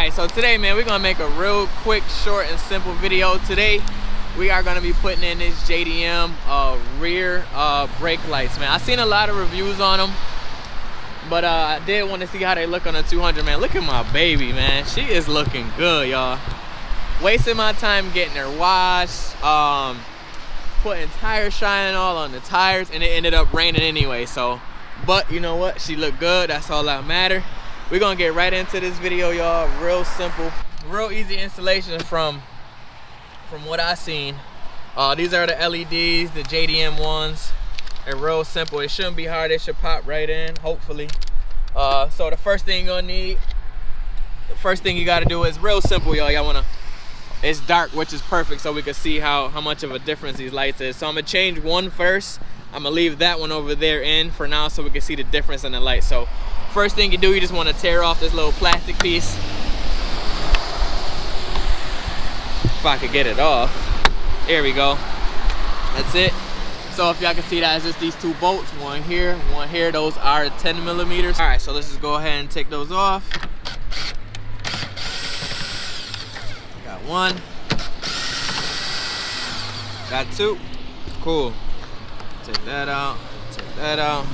Alright, so today, man, we're gonna make a real quick, short, and simple video. Today, we are gonna be putting in this JDM rear brake lights, man. I've seen a lot of reviews on them, but I did want to see how they look on a 200, man. Look at my baby, man. She is looking good, y'all. Wasting my time getting her washed, putting tire shine all on the tires, and it ended up raining anyway, so. But you know what? She looked good. That's all that matters. We're gonna get right into this video, y'all. Real simple, real easy installation from what I seen. These are the LEDs, the JDM ones. They're real simple. It shouldn't be hard. They should pop right in, hopefully. So the first thing you're gonna need, the first thing you gotta do is real simple, y'all. Y'all wanna, it's dark, which is perfect, so we can see how much of a difference these lights is. So I'm gonna change one first. I'm gonna leave that one over there in for now so we can see the difference in the light. So first thing you do, you just want to tear off this little plastic piece. If I could get it off. There we go. That's it. So if y'all can see that, it's just these two bolts, one here, one here. Those are 10 millimeters. All right, so let's just go ahead and take those off. Got one. Got two. Cool. Take that out. Take that out.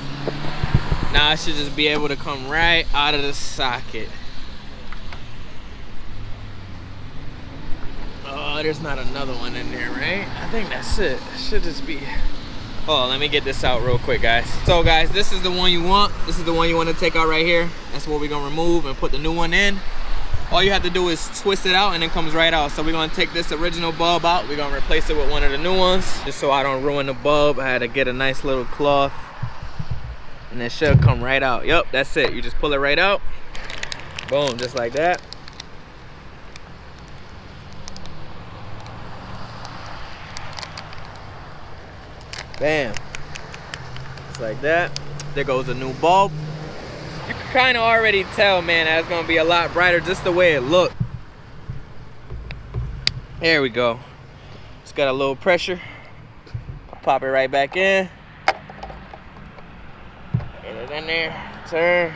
Now I should just be able to come right out of the socket. Oh, there's not another one in there, right? I think that's it. It should just be. Oh, let me get this out real quick, guys. So guys, this is the one you want. This is the one you want to take out right here. That's what we're gonna remove and put the new one in. All you have to do is twist it out and it comes right out. So we're gonna take this original bulb out. We're gonna replace it with one of the new ones. Just so I don't ruin the bulb, I had to get a nice little cloth. And it should come right out. Yup, that's it. You just pull it right out. Boom, just like that. Bam. Just like that. There goes a new bulb. You can kind of already tell, man, that it's gonna be a lot brighter just the way it looked. There we go. It's got a little pressure. Pop it right back in. Get it in there. Turn.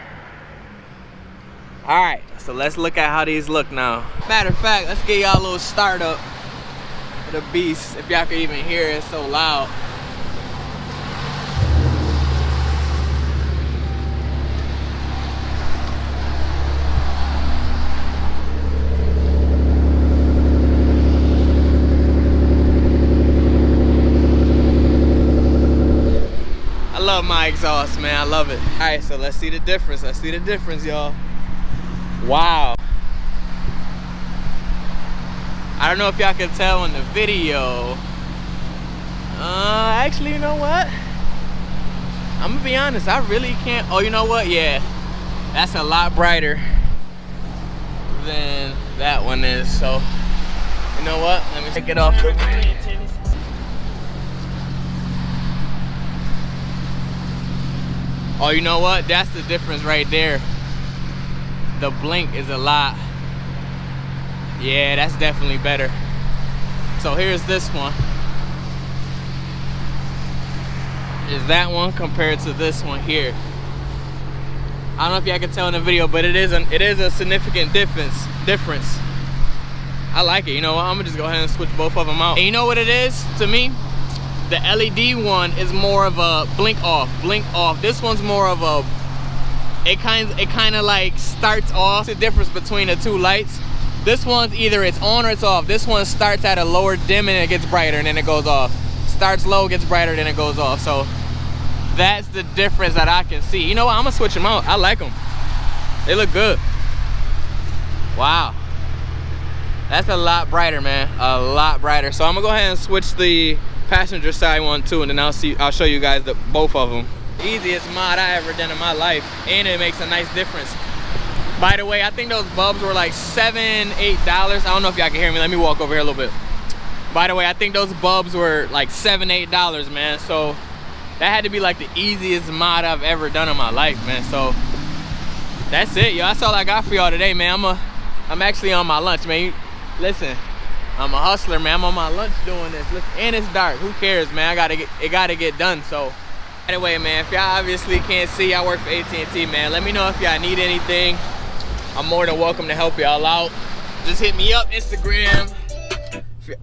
All right, so let's look at how these look now. Matter of fact, let's get y'all a little startup for the beast. If y'all can even hear it, it's so loud. I love my exhaust, man. I love it. All right, so let's see the difference. Let's see the difference, y'all. Wow. I don't know if y'all can tell in the video. Actually, you know what? I'm gonna be honest. I really can't. Oh, you know what? Yeah, that's a lot brighter than that one is. So, you know what? Let me take it off. Oh, you know what? That's the difference right there. The blink is a lot. Yeah, that's definitely better. So here's this one. Is that one compared to this one here? I don't know if y'all can tell in the video, but it is a significant difference. I like it. You know what? I'm gonna just go ahead and switch both of them out. And you know what it is to me? The LED one is more of a blink off. This one's more of a, it kind of like starts off. The difference between the two lights. This one's either it's on or it's off. This one starts at a lower dim and it gets brighter and then it goes off. Starts low, gets brighter, then it goes off. So that's the difference that I can see. You know what? I'm gonna switch them out. I like them. They look good. Wow. That's a lot brighter, man. A lot brighter. So I'm gonna go ahead and switch the passenger side one too, and then I'll show you guys both of them. Easiest mod I ever done in my life, and it makes a nice difference. By the way, I think those bulbs were like $7, $8. I don't know if y'all can hear me. Let me walk over here a little bit. By the way, I think those bulbs were like $7, $8, man. So that had to be like the easiest mod I've ever done in my life, man. So that's it, yo. That's all I got for y'all today, man. I'm actually on my lunch, man. Listen, I'm a hustler, man. I'm on my lunch doing this. Listen, and it's dark. Who cares, man? It gotta get done. So anyway, man, if y'all obviously can't see, I work for AT&T, man. Let me know if y'all need anything. I'm more than welcome to help y'all out. Just hit me up Instagram.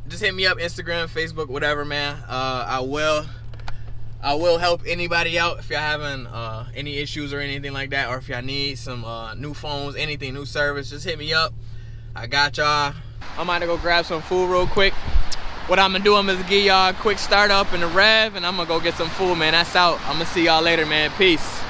Just hit me up Instagram, Facebook, whatever, man. I will help anybody out if y'all having any issues or anything like that, or if y'all need some new phones, anything, new service, just hit me up. I got y'all. I'm about to go grab some food real quick. What I'm gonna do, I'm gonna give y'all a quick start up in the rev, and I'm gonna go get some food, man. That's out. I'm gonna see y'all later, man. Peace.